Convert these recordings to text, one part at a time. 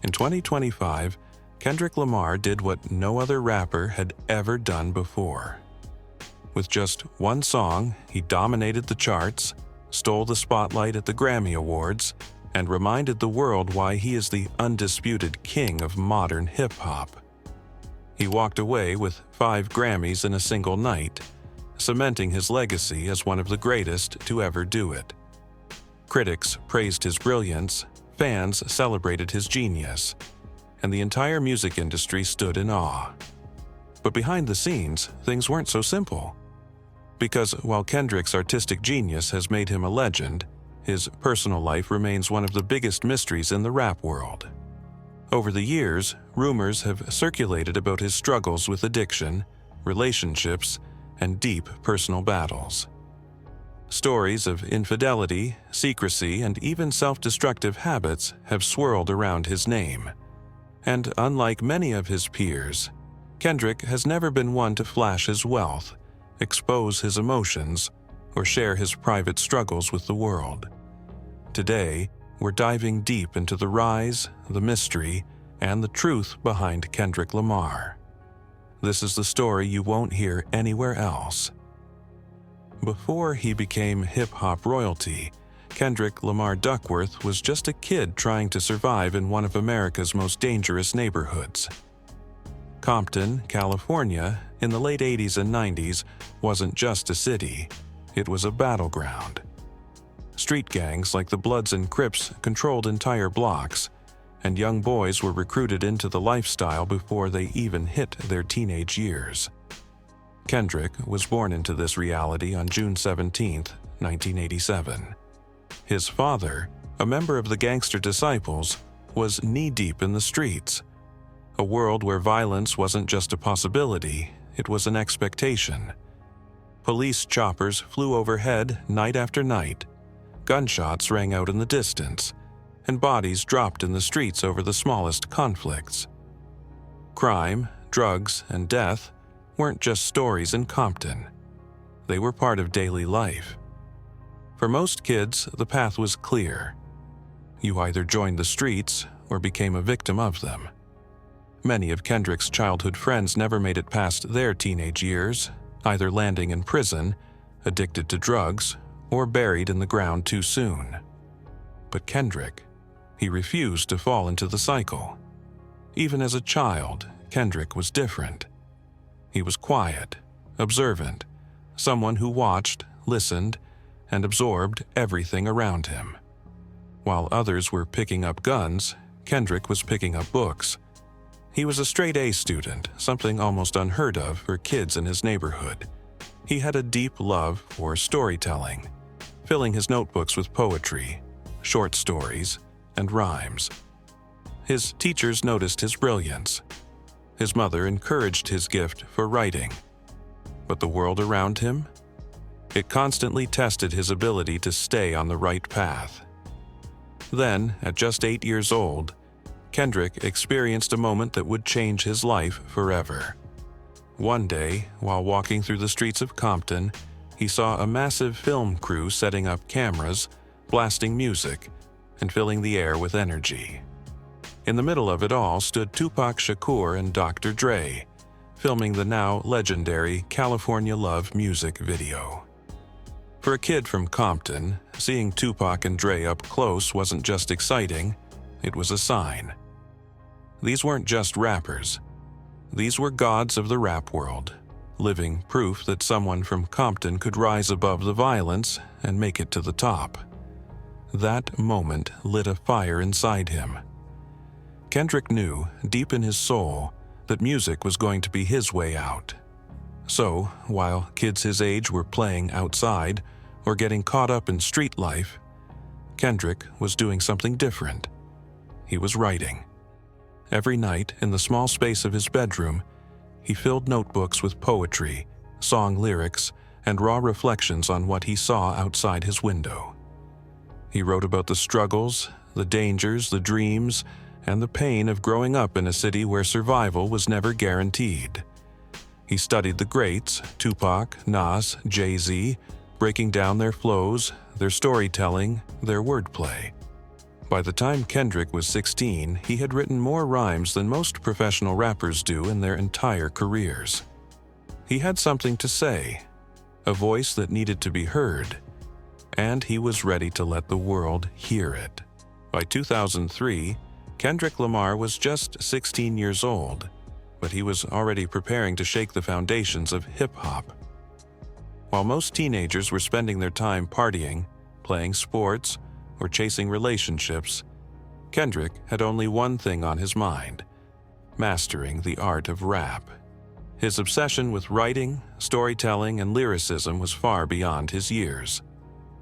In 2025, Kendrick Lamar did what no other rapper had ever done before. With just one song, he dominated the charts, stole the spotlight at the Grammy Awards, and reminded the world why he is the undisputed king of modern hip-hop. He walked away with 5 Grammys in a single night, cementing his legacy as one of the greatest to ever do it. Critics praised his brilliance, fans celebrated his genius, and the entire music industry stood in awe. But behind the scenes, things weren't so simple. Because while Kendrick's artistic genius has made him a legend, his personal life remains one of the biggest mysteries in the rap world. Over the years, rumors have circulated about his struggles with addiction, relationships, and deep personal battles. Stories of infidelity, secrecy, and even self-destructive habits have swirled around his name. And unlike many of his peers, Kendrick has never been one to flash his wealth, expose his emotions, or share his private struggles with the world. Today, we're diving deep into the rise, the mystery, and the truth behind Kendrick Lamar. This is the story you won't hear anywhere else. Before he became hip-hop royalty, Kendrick Lamar Duckworth was just a kid trying to survive in one of America's most dangerous neighborhoods. Compton, California, in the late 80s and 90s, wasn't just a city, it was a battleground. Street gangs like the Bloods and Crips controlled entire blocks, and young boys were recruited into the lifestyle before they even hit their teenage years. Kendrick was born into this reality on June 17, 1987. His father, a member of the Gangster Disciples, was knee-deep in the streets. A world where violence wasn't just a possibility, it was an expectation. Police choppers flew overhead night after night. Gunshots rang out in the distance, and bodies dropped in the streets over the smallest conflicts. Crime, drugs, and death weren't just stories in Compton. They were part of daily life. For most kids, the path was clear. You either joined the streets or became a victim of them. Many of Kendrick's childhood friends never made it past their teenage years, either landing in prison, addicted to drugs, or buried in the ground too soon. But Kendrick, he refused to fall into the cycle. Even as a child, Kendrick was different. He was quiet, observant, someone who watched, listened, and absorbed everything around him. While others were picking up guns, Kendrick was picking up books. He was a straight-A student, something almost unheard of for kids in his neighborhood. He had a deep love for storytelling, filling his notebooks with poetry, short stories, and rhymes. His teachers noticed his brilliance. His mother encouraged his gift for writing. But the world around him? It constantly tested his ability to stay on the right path. Then, at just 8 years old, Kendrick experienced a moment that would change his life forever. One day, while walking through the streets of Compton, he saw a massive film crew setting up cameras, blasting music, and filling the air with energy. In the middle of it all stood Tupac Shakur and Dr. Dre, filming the now legendary California Love music video. For a kid from Compton, seeing Tupac and Dre up close wasn't just exciting, it was a sign. These weren't just rappers. These were gods of the rap world, living proof that someone from Compton could rise above the violence and make it to the top. That moment lit a fire inside him. Kendrick knew, deep in his soul, that music was going to be his way out. So, while kids his age were playing outside or getting caught up in street life, Kendrick was doing something different. He was writing. Every night, in the small space of his bedroom, he filled notebooks with poetry, song lyrics, and raw reflections on what he saw outside his window. He wrote about the struggles, the dangers, the dreams, and the pain of growing up in a city where survival was never guaranteed. He studied the greats, Tupac, Nas, Jay-Z, breaking down their flows, their storytelling, their wordplay. By the time Kendrick was 16, he had written more rhymes than most professional rappers do in their entire careers. He had something to say, a voice that needed to be heard, and he was ready to let the world hear it. By 2003, Kendrick Lamar was just 16 years old, but he was already preparing to shake the foundations of hip-hop. While most teenagers were spending their time partying, playing sports, or chasing relationships, Kendrick had only one thing on his mind: mastering the art of rap. His obsession with writing, storytelling, and lyricism was far beyond his years.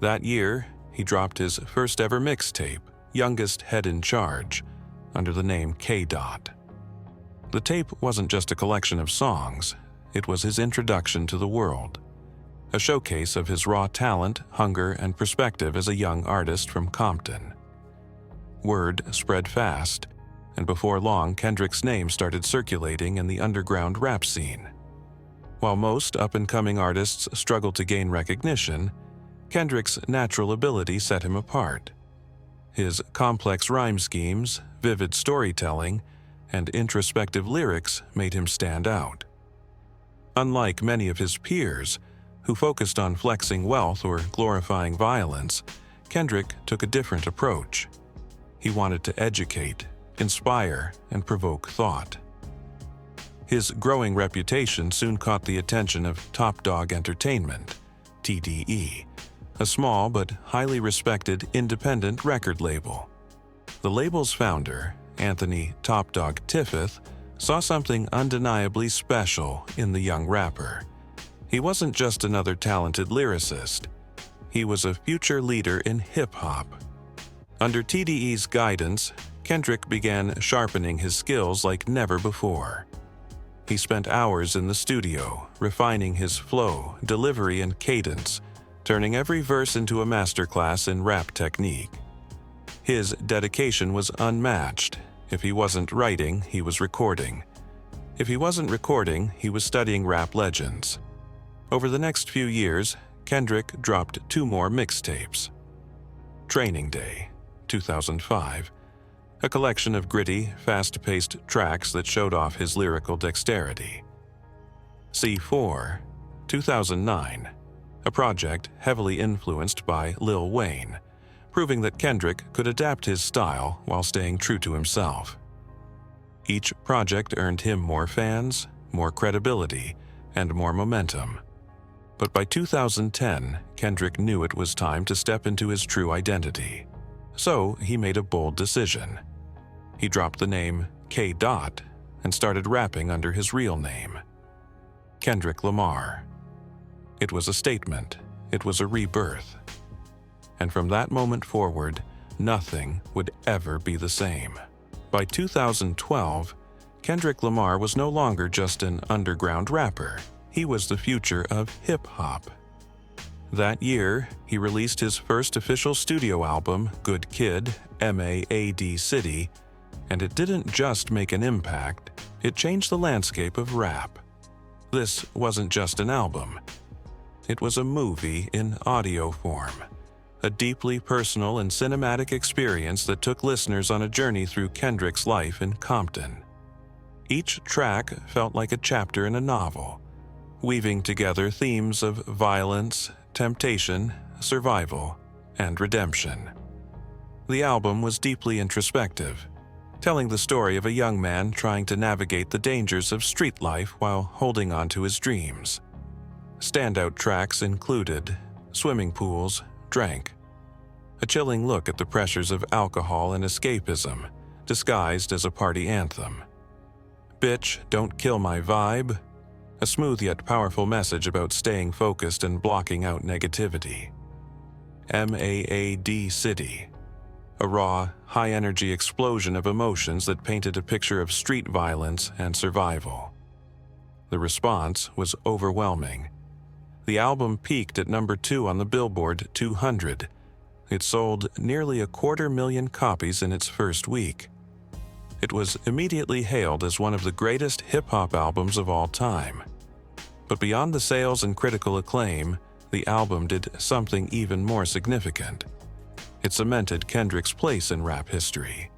That year, he dropped his first ever mixtape, Youngest Head in Charge, under the name K. The tape wasn't just a collection of songs, it was his introduction to the world, a showcase of his raw talent, hunger, and perspective as a young artist from Compton. Word spread fast, and before long, Kendrick's name started circulating in the underground rap scene. While most up-and-coming artists struggled to gain recognition, Kendrick's natural ability set him apart. His complex rhyme schemes, vivid storytelling, and introspective lyrics made him stand out. Unlike many of his peers, who focused on flexing wealth or glorifying violence, Kendrick took a different approach. He wanted to educate, inspire, and provoke thought. His growing reputation soon caught the attention of Top Dog Entertainment, TDE, a small but highly respected independent record label. The label's founder, Anthony Top Dog Tiffith, saw something undeniably special in the young rapper. He wasn't just another talented lyricist. He was a future leader in hip-hop. Under TDE's guidance, Kendrick began sharpening his skills like never before. He spent hours in the studio, refining his flow, delivery, and cadence, turning every verse into a masterclass in rap technique. His dedication was unmatched. If he wasn't writing, he was recording. If he wasn't recording, he was studying rap legends. Over the next few years, Kendrick dropped 2 more mixtapes. Training Day, 2005, a collection of gritty, fast-paced tracks that showed off his lyrical dexterity. C4, 2009, a project heavily influenced by Lil Wayne, proving that Kendrick could adapt his style while staying true to himself. Each project earned him more fans, more credibility, and more momentum. But by 2010, Kendrick knew it was time to step into his true identity. So he made a bold decision. He dropped the name K. and started rapping under his real name, Kendrick Lamar. It was a statement. It was a rebirth. And from that moment forward, nothing would ever be the same. By 2012, Kendrick Lamar was no longer just an underground rapper. He was the future of hip-hop. That year, he released his first official studio album, Good Kid, M.A.A.D. City, and it didn't just make an impact, it changed the landscape of rap. This wasn't just an album. It was a movie in audio form, a deeply personal and cinematic experience that took listeners on a journey through Kendrick's life in Compton. Each track felt like a chapter in a novel, weaving together themes of violence, temptation, survival, and redemption. The album was deeply introspective, telling the story of a young man trying to navigate the dangers of street life while holding on to his dreams. Standout tracks included Swimming Pools, Drank, a chilling look at the pressures of alcohol and escapism, disguised as a party anthem. Bitch, Don't Kill My Vibe, a smooth yet powerful message about staying focused and blocking out negativity. M.A.A.D. City, a raw, high-energy explosion of emotions that painted a picture of street violence and survival. The response was overwhelming. The album peaked at number 2 on the Billboard 200. It sold nearly 250,000 copies in its first week. It was immediately hailed as one of the greatest hip-hop albums of all time. But beyond the sales and critical acclaim, the album did something even more significant. It cemented Kendrick's place in rap history.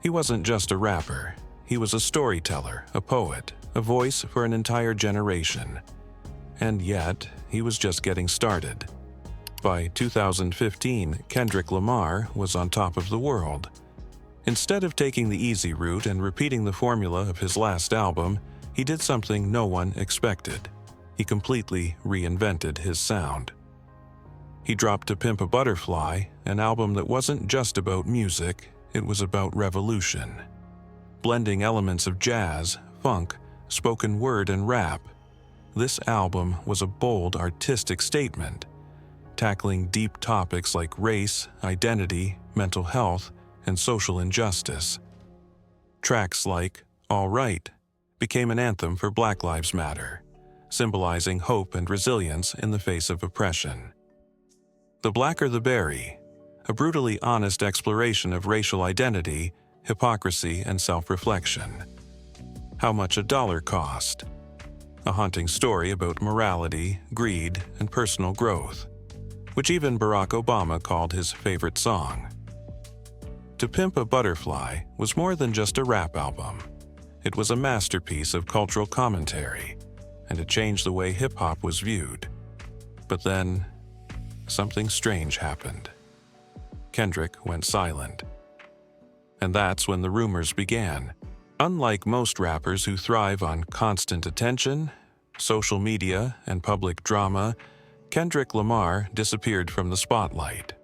He wasn't just a rapper. He was a storyteller, a poet, a voice for an entire generation. And yet, he was just getting started. By 2015, Kendrick Lamar was on top of the world. Instead of taking the easy route and repeating the formula of his last album, he did something no one expected. He completely reinvented his sound. He dropped To Pimp a Butterfly, an album that wasn't just about music, it was about revolution. Blending elements of jazz, funk, spoken word, and rap, this album was a bold artistic statement, tackling deep topics like race, identity, mental health, and social injustice. Tracks like All Right became an anthem for Black Lives Matter, symbolizing hope and resilience in the face of oppression. The Blacker the Berry, a brutally honest exploration of racial identity, hypocrisy, and self-reflection. How Much a Dollar Cost, a haunting story about morality, greed, and personal growth, which even Barack Obama called his favorite song. To Pimp a Butterfly was more than just a rap album. It was a masterpiece of cultural commentary, and it changed the way hip-hop was viewed. But then, something strange happened. Kendrick went silent. And that's when the rumors began. Unlike most rappers who thrive on constant attention, social media, and public drama, Kendrick Lamar disappeared from the spotlight.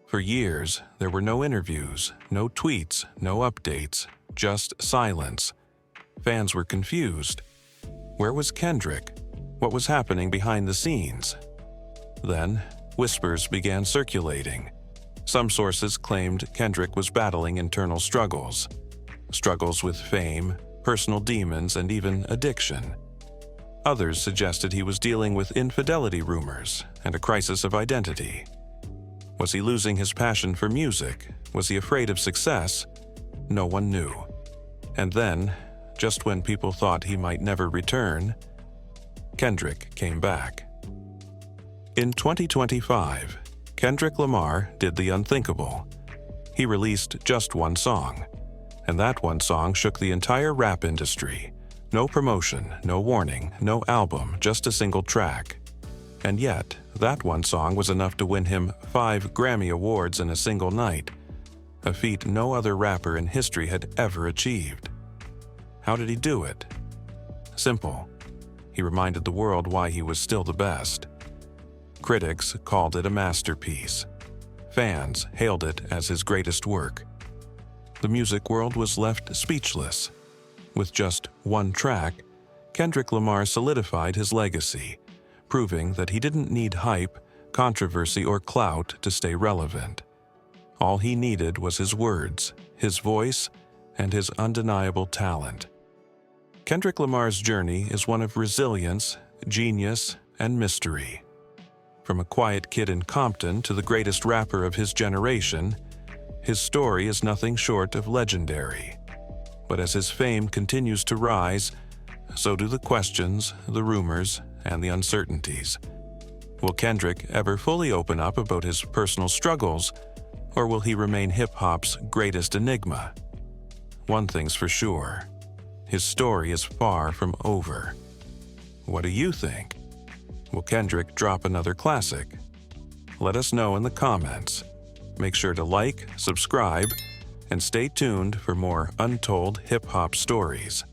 For years, there were no interviews, no tweets, no updates, just silence. Fans were confused. Where was Kendrick? What was happening behind the scenes? Then, whispers began circulating. Some sources claimed Kendrick was battling internal struggles with fame, personal demons, and even addiction. Others suggested he was dealing with infidelity rumors and a crisis of identity. Was he losing his passion for music? Was he afraid of success? No one knew. And then, just when people thought he might never return, Kendrick came back. In 2025, Kendrick Lamar did the unthinkable. He released just one song, and that one song shook the entire rap industry. No promotion, no warning, no album, just a single track. And yet, that one song was enough to win him 5 Grammy Awards in a single night, a feat no other rapper in history had ever achieved. How did he do it? Simple. He reminded the world why he was still the best. Critics called it a masterpiece. Fans hailed it as his greatest work. The music world was left speechless. With just one track, Kendrick Lamar solidified his legacy, proving that he didn't need hype, controversy, or clout to stay relevant. All he needed was his words, his voice, and his undeniable talent. Kendrick Lamar's journey is one of resilience, genius, and mystery. From a quiet kid in Compton to the greatest rapper of his generation, his story is nothing short of legendary. But as his fame continues to rise, so do the questions, the rumors, and the uncertainties. Will Kendrick ever fully open up about his personal struggles, or will he remain hip-hop's greatest enigma? One thing's for sure, his story is far from over. What do you think? Will Kendrick drop another classic? Let us know in the comments. Make sure to like, subscribe, and stay tuned for more untold hip-hop stories.